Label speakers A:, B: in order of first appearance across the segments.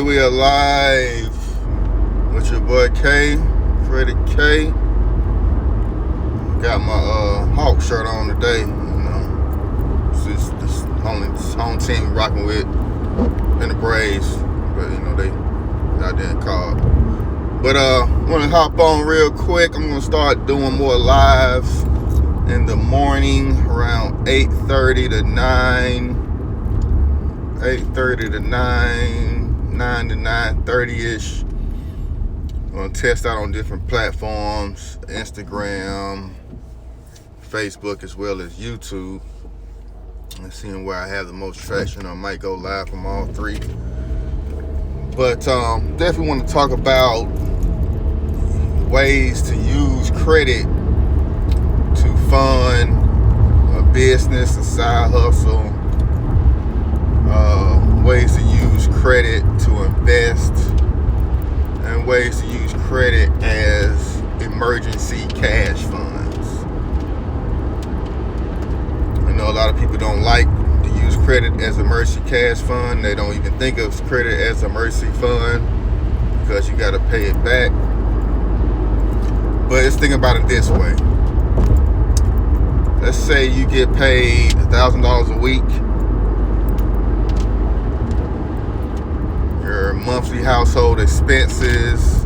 A: Okay, we are live with your boy K, Freddie K. Got my Hawk shirt on today. You know, it's this home team rocking with in the Braves, but you know they out there in call. But want to hop on real quick. I'm gonna start doing more lives in the morning around 8:30 to 9. 8:30 to 9 to 9:30-ish. I'm going to test out on different platforms, Instagram, Facebook, as well as YouTube. And seeing where I have the most traction. I might go live from all three. But definitely want to talk about ways to use credit to fund a business, a side hustle. Ways to use credit to invest, and ways to use credit as emergency cash funds. I know a lot of people don't like to use credit as emergency cash fund. They don't even think of credit as emergency fund because you got to pay it back. But let's think about it this way. Let's say you get paid $1,000 a week. Your monthly household expenses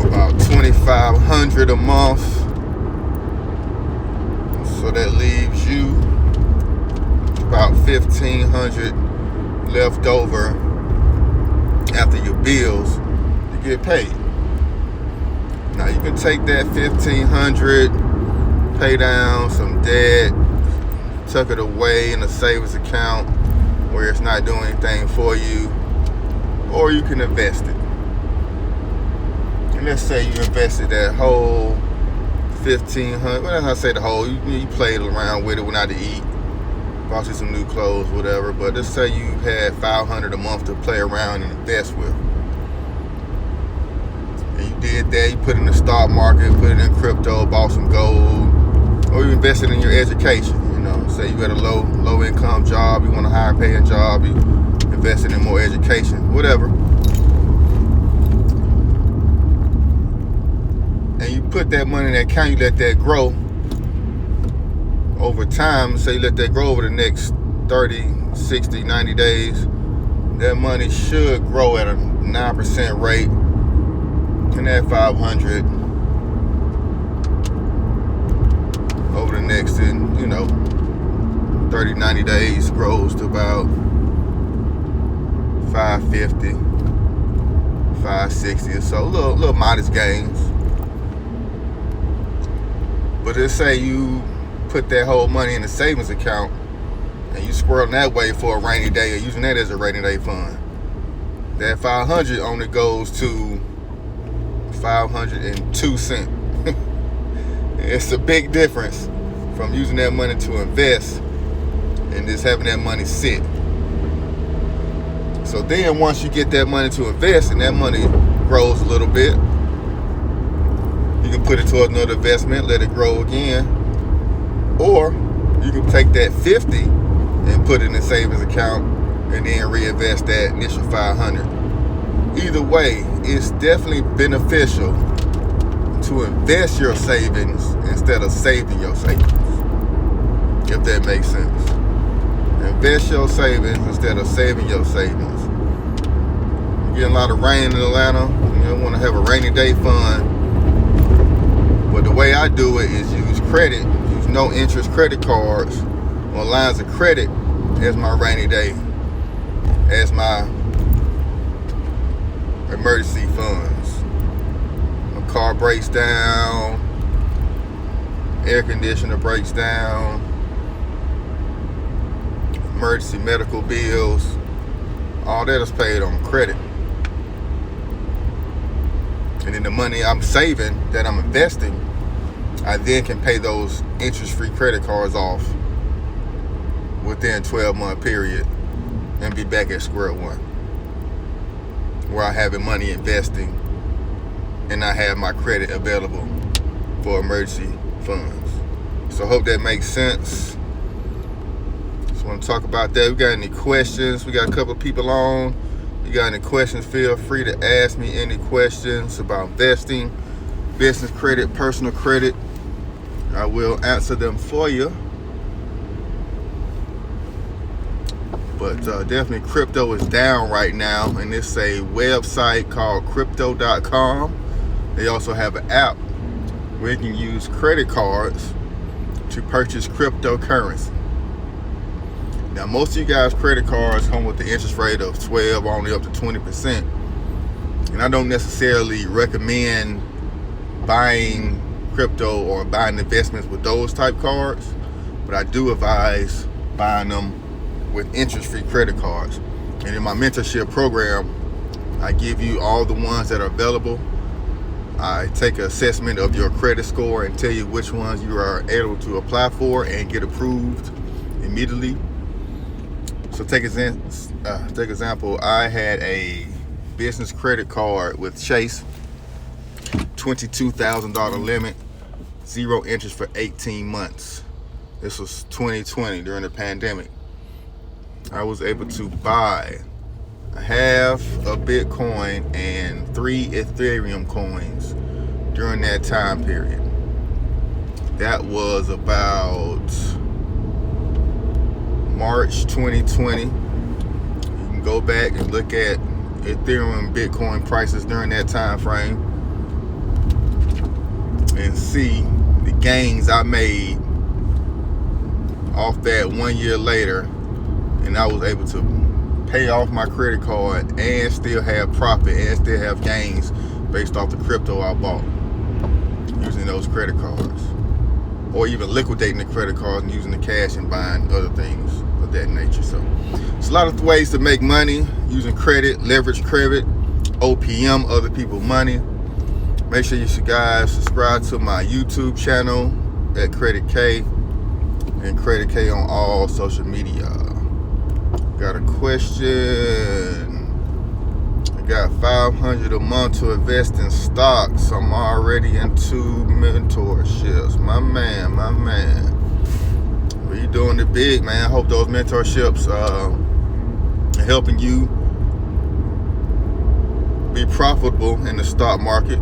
A: about $2,500 a month, so that leaves you about $1,500 left over after your bills to get paid. Now you can take that $1,500, pay down some debt, tuck it away in a savings account where it's not doing anything for you, or you can invest it. And let's say you invested that whole $1,500. Well, I say the whole. You played around with it, went out to eat, bought you some new clothes, whatever. But let's say you had $500 a month to play around and invest with. And you did that. You put it in the stock market, put it in crypto, bought some gold, or you invested in your education. Say you got a low income job, you want a higher paying job, you invested in more education, whatever. And you put that money in that account, you let that grow over time. Say you let that grow over the next 30, 60, 90 days. That money should grow at a 9% rate. And that 500 over the next, 30, 90 days grows to about 550, 560 or so, little modest gains. But let's say you put that whole money in a savings account and you squirrel that way for a rainy day, or using that as a rainy day fund. That 500 only goes to 502 cents. It's a big difference from using that money to invest and just having that money sit. So then once you get that money to invest and that money grows a little bit, you can put it towards another investment, let it grow again. Or you can take that 50 and put it in a savings account and then reinvest that initial 500. Either way, it's definitely beneficial to invest your savings instead of saving your savings, if that makes sense. Invest your savings instead of saving your savings. You're getting a lot of rain in Atlanta. You don't want to have a rainy day fund. But the way I do it is use credit, use no interest credit cards or lines of credit as my rainy day, as my emergency funds. My car breaks down, air conditioner breaks down, emergency medical bills, all that is paid on credit. And then the money I'm saving that I'm investing, I then can pay those interest-free credit cards off within a 12-month period and be back at square one, where I have money investing and I have my credit available for emergency funds. So I hope that makes sense. Just want to talk about that. We got any questions? We got a couple of people on. You got any questions, feel free to ask me any questions about investing, business credit, personal credit. I will answer them for you. But definitely crypto is down right now, and it's a website called crypto.com. They also have an app where you can use credit cards to purchase cryptocurrency. Now, most of you guys' credit cards come with the interest rate of 12, only up to 20%. And I don't necessarily recommend buying crypto or buying investments with those type cards, but I do advise buying them with interest-free credit cards. And in my mentorship program, I give you all the ones that are available. I take an assessment of your credit score and tell you which ones you are able to apply for and get approved immediately. So take example, I had a business credit card with Chase, $22,000 limit, 0 interest for 18 months. This was 2020 during the pandemic. I was able to buy half a Bitcoin and 3 Ethereum coins during that time period. That was about March 2020. You can go back and look at Ethereum and Bitcoin prices during that time frame and see the gains I made off that 1 year later. And I was able to pay off my credit card and still have profit and still have gains based off the crypto I bought using those credit cards, or even liquidating the credit cards and using the cash and buying other things of that nature. So it's a lot of ways to make money using credit, leverage credit, OPM, other people's money. Make sure you guys subscribe to my YouTube channel at Credit K and Credit K on all social media. Got a question. I got $500 a month to invest in stocks. I'm already into mentorships. My man. Well, you doing it big, man. I hope those mentorships are helping you be profitable in the stock market.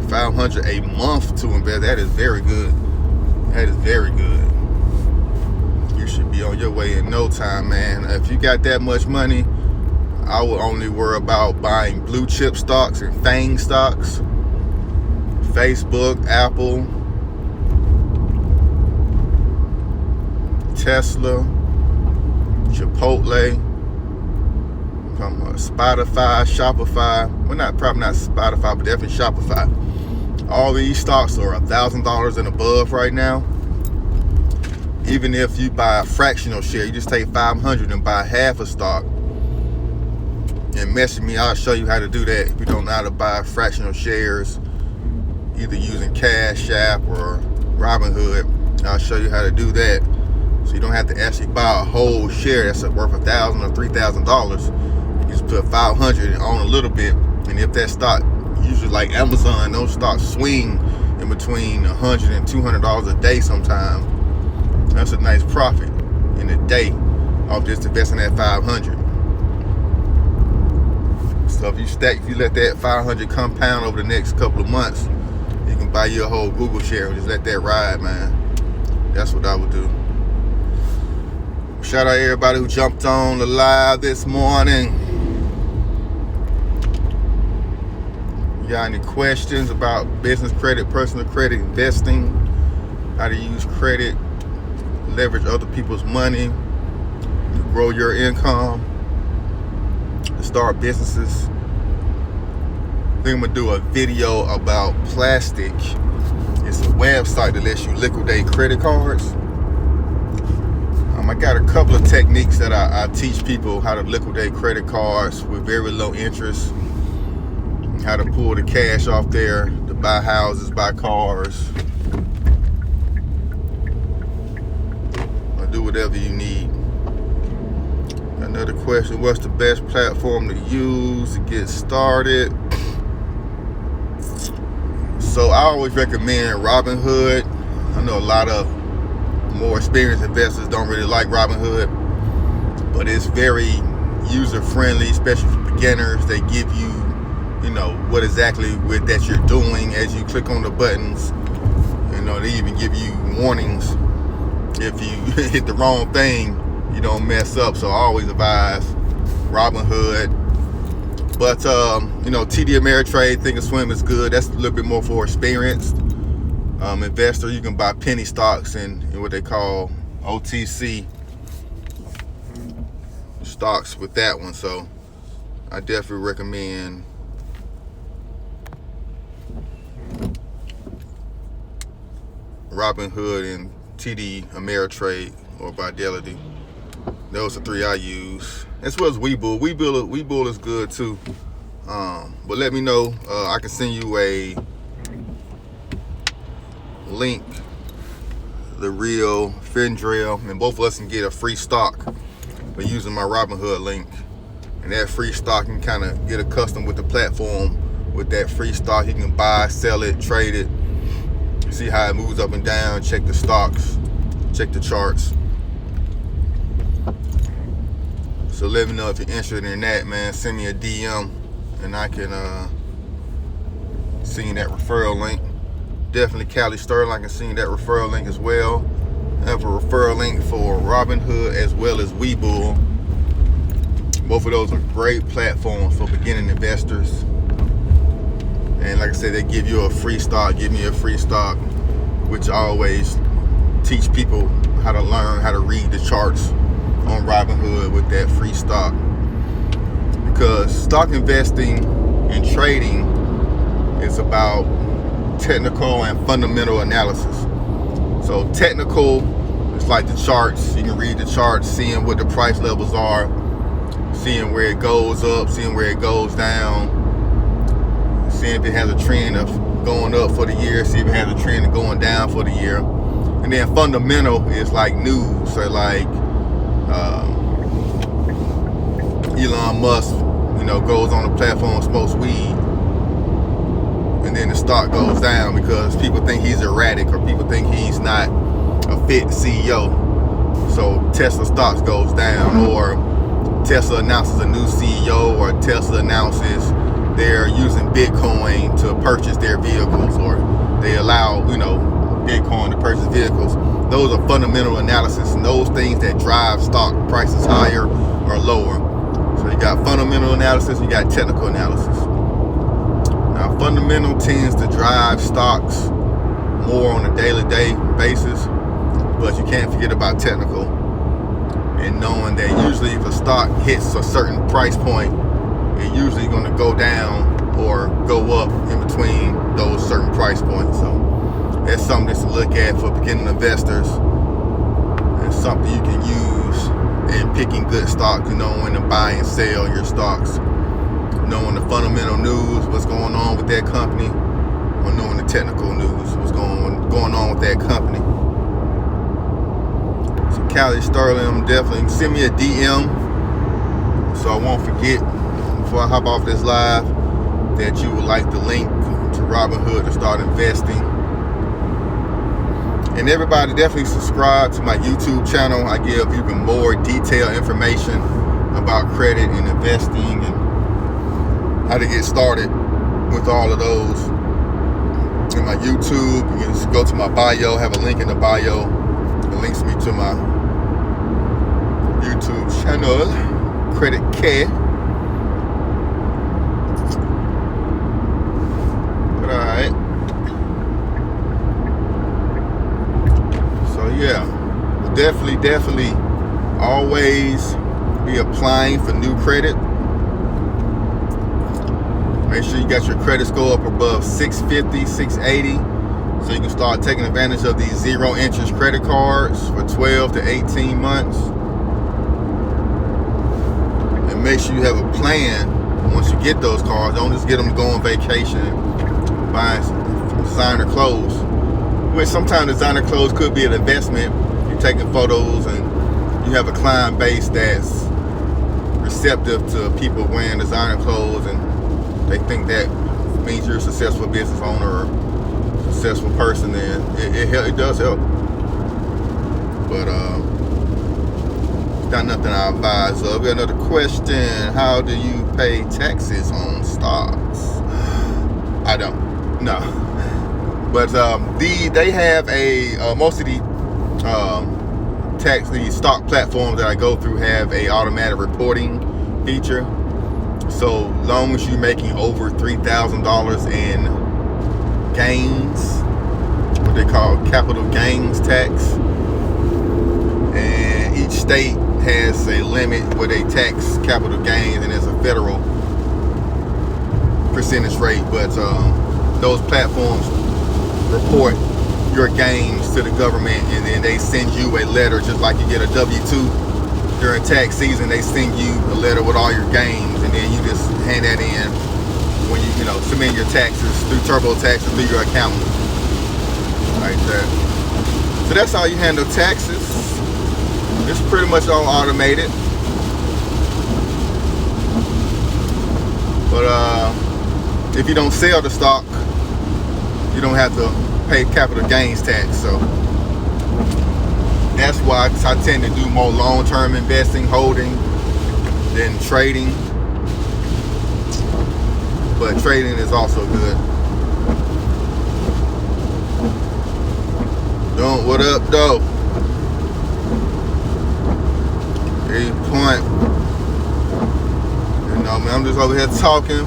A: $500 a month to invest. That is very good. That is very good. You should be on your way in no time, man. If you got that much money, I would only worry about buying blue chip stocks and FANG stocks. Facebook, Apple, Tesla, Chipotle, Spotify, Shopify. Well, probably not Spotify, but definitely Shopify. All these stocks are $1,000 and above right now. Even if you buy a fractional share, you just take $500 and buy half a stock and message me, I'll show you how to do that. If you don't know how to buy fractional shares, either using Cash App or Robinhood, I'll show you how to do that. So you don't have to actually buy a whole share that's worth $1,000 or $3,000. You just put $500 and own a little bit. And if that stock, usually like Amazon, those stocks swing in between $100 and $200 a day sometimes. That's a nice profit in a day off just investing that $500. So if you let that $500 compound over the next couple of months, you can buy you a whole Google share and just let that ride, man. That's what I would do. Shout out everybody who jumped on the live this morning. You got any questions about business credit, personal credit, investing, how to use credit, leverage other people's money to grow your income, to start businesses? I think I'm gonna do a video about Plastic. It's a website that lets you liquidate credit cards. I got a couple of techniques that I teach people how to liquidate credit cards with very low interest, how to pull the cash off there to buy houses, buy cars, do whatever you need. Another question, what's the best platform to use to get started? So I always recommend Robinhood. I know a lot of more experienced investors don't really like Robinhood, but it's very user friendly, especially for beginners. They give you, what exactly with that you're doing as you click on the buttons. They even give you warnings if you hit the wrong thing, you don't mess up. So I always advise Robinhood. But TD Ameritrade, Thinkorswim is good. That's a little bit more for experienced investor. You can buy penny stocks and what they call OTC stocks with that one. So I definitely recommend Robinhood and TD Ameritrade or Fidelity. Those are three I use, as well as Webull. Webull is good too. But let me know. I can send you a link, the real Fendrell, and both of us can get a free stock by using my Robinhood link. And that free stock, you can kind of get accustomed with the platform. With that free stock, you can buy, sell it, trade it, see how it moves up and down, check the stocks, check the charts. So let me know if you're interested in that, man. Send me a DM and I can send you that referral link. Definitely Callie Sterling, I can send you that referral link as well. I have a referral link for Robinhood as well as Webull. Both of those are great platforms for beginning investors. And like I said, they give you a free stock. Give me a free stock, which I always teach people how to learn how to read the charts on Robinhood with that free stock. Because stock investing and trading is about technical and fundamental analysis. So technical is like the charts. You can read the charts, seeing what the price levels are, seeing where it goes up, seeing where it goes down, seeing if it has a trend of going up for the year, see if it has a trend of going down for the year. And then fundamental is like news. So like Elon Musk, goes on the platform, smokes weed, and then the stock goes down because people think he's erratic or people think he's not a fit CEO. So Tesla stocks goes down, or Tesla announces a new CEO, or Tesla announces they're using Bitcoin to purchase their vehicles, or they allow, Bitcoin to purchase vehicles. Those are fundamental analysis, and those things that drive stock prices higher or lower. So you got fundamental analysis, you got technical analysis. Now, fundamental tends to drive stocks more on a daily basis, but you can't forget about technical. And knowing that usually if a stock hits a certain price point, it's usually going to go down or go up in between those certain price points. So that's something to look at for beginning investors. It's something you can use in picking good stocks, knowing when to buy and sell your stocks, knowing the fundamental news, what's going on with that company, or knowing the technical news, what's going on with that company. So Callie Sterling, definitely send me a DM so I won't forget before I hop off this live that you would like the link to Robinhood to start investing. And everybody definitely subscribe to my YouTube channel. I give even more detailed information about credit and investing and how to get started with all of those. In my YouTube, you can just go to my bio, have a link in the bio. It links me to my YouTube channel, Credit Care. But alright. So yeah, definitely always be applying for new credit. Make sure you got your credit score up above 650, 680, so you can start taking advantage of these zero interest credit cards for 12 to 18 months. And make sure you have a plan once you get those cards. Don't just get them to go on vacation, buying designer clothes. Which sometimes designer clothes could be an investment. You're taking photos and you have a client base that's receptive to people wearing designer clothes, and they think that means you're a successful business owner or successful person. Then it does help. But got nothing I advise of. We got another question. How do you pay taxes on stocks? I don't. No. But they have a most of the these stock platforms that I go through have a automatic reporting feature. So long as you're making over $3,000 in gains, what they call capital gains tax, and each state has a limit where they tax capital gains, and there's a federal percentage rate. But those platforms report your gains to the government, and then they send you a letter, just like you get a W-2 during tax season. They send you a letter with all your gains, and then you just hand that in when you submit your taxes through TurboTax or through your accountant, like that. So that's how you handle taxes. It's pretty much all automated. But if you don't sell the stock, you don't have to pay capital gains tax. So that's why I tend to do more long-term investing, holding, than trading. But trading is also good. What up, though? 8 point. Man, I'm just over here talking,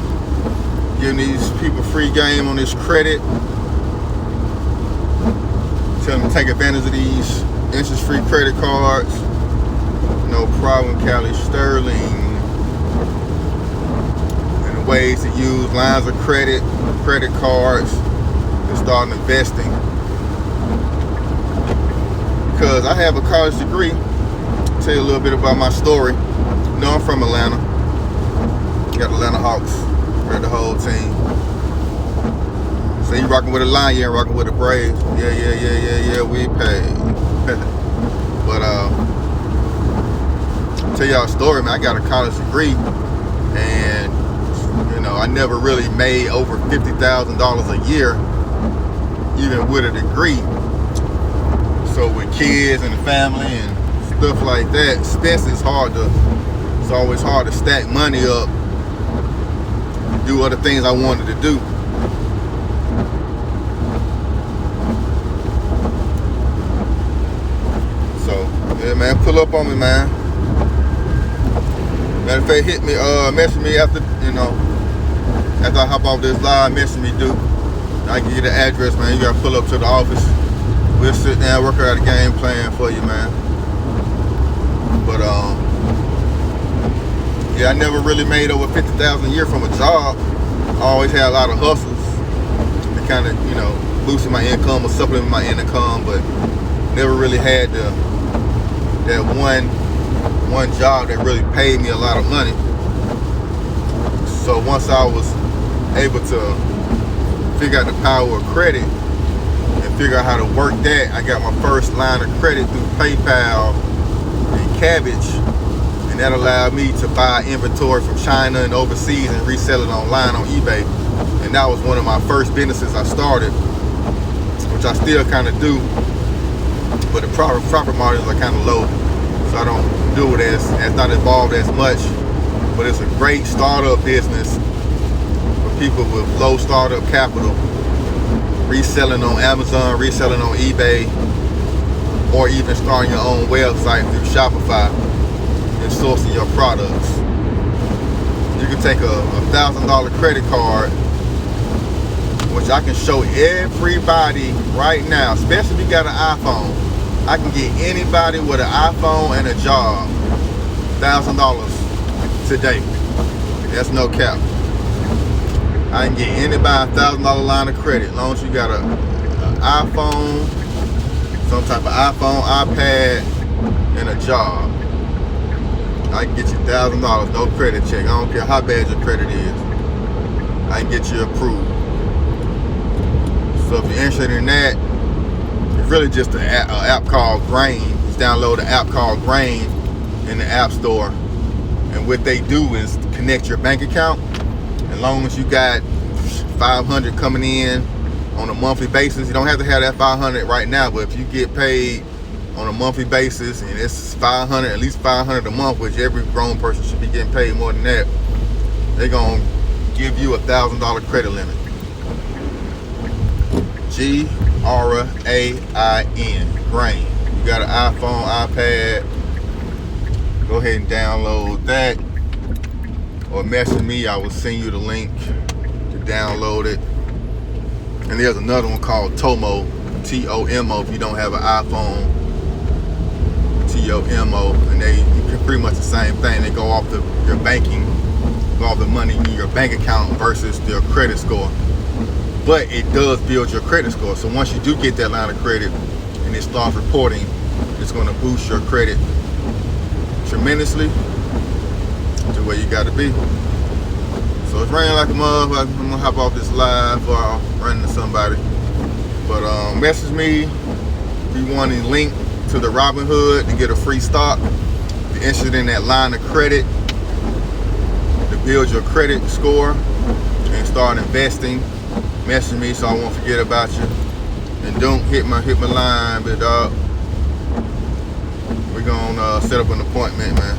A: giving these people free game on this credit. Tell them to take advantage of these interest-free credit cards. No problem, Cali Sterling. And the ways to use lines of credit, credit cards, to start investing. Because I have a college degree. I'll tell you a little bit about my story. I'm from Atlanta. Got Atlanta Hawks. Read the whole team. So you rocking with a Lion, you ain't rocking with the Braves. Yeah, we paid. But tell y'all a story, man. I got a college degree, and I never really made over $50,000 a year, even with a degree. So with kids and family and stuff like that, expenses it's always hard to stack money up, do other things I wanted to do. Yeah, man, pull up on me, man. Matter of fact, hit me, message me after I hop off this live, message me, dude. I can get the address, man. You gotta pull up to the office. We'll sit down, work out a game plan for you, man. But yeah, I never really made over $50,000 a year from a job. I always had a lot of hustles to kind of, boosting my income or supplement my income, but never really had that one job that really paid me a lot of money. So once I was able to figure out the power of credit and figure out how to work that, I got my first line of credit through PayPal and Cabbage, and that allowed me to buy inventory from China and overseas and resell it online on eBay. And that was one of my first businesses I started, which I still kind of do. But the profit margins are kind of low, so I don't do it as not involved as much. But it's a great startup business for people with low startup capital, reselling on Amazon, reselling on eBay, or even starting your own website through Shopify and sourcing your products. You can take a $1,000 credit card, which I can show everybody right now, especially if you got an iPhone. I can get anybody with an iPhone and a job $1,000 today. That's no cap. I can get anybody a $1,000 line of credit as long as you got an iPhone, some type of iPhone, iPad, and a job. I can get you $1,000, no credit check. I don't care how bad your credit is. I can get you approved. So if you're interested in that, it's really just an app called Grain. Just download an app called Grain in the App Store. And what they do is connect your bank account. As long as you got $500 coming in on a monthly basis, you don't have to have that $500 right now, but if you get paid on a monthly basis, and it's $500, at least $500 a month, which every grown person should be getting paid more than that. They're gonna give you $1,000 credit limit. GRAIN, grain. You got an iPhone, iPad, go ahead and download that, or message me. I will send you the link to download it. And there's another one called Tomo, T-O-M-O, if you don't have an iPhone, T-O-M-O, and they pretty much the same thing. They go off your banking, go off the money in your bank account versus their credit score. But it does build your credit score. So once you do get that line of credit and it starts reporting, it's going to boost your credit tremendously to where you got to be. So it's raining like a motherfucker. I'm going to hop off this live before I run into somebody. But message me if you want a link to the Robinhood to get a free stock. If you're interested in that line of credit to build your credit score and start investing, message me so I won't forget about you. And don't hit my line, but we're gonna set up an appointment, man.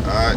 A: All right.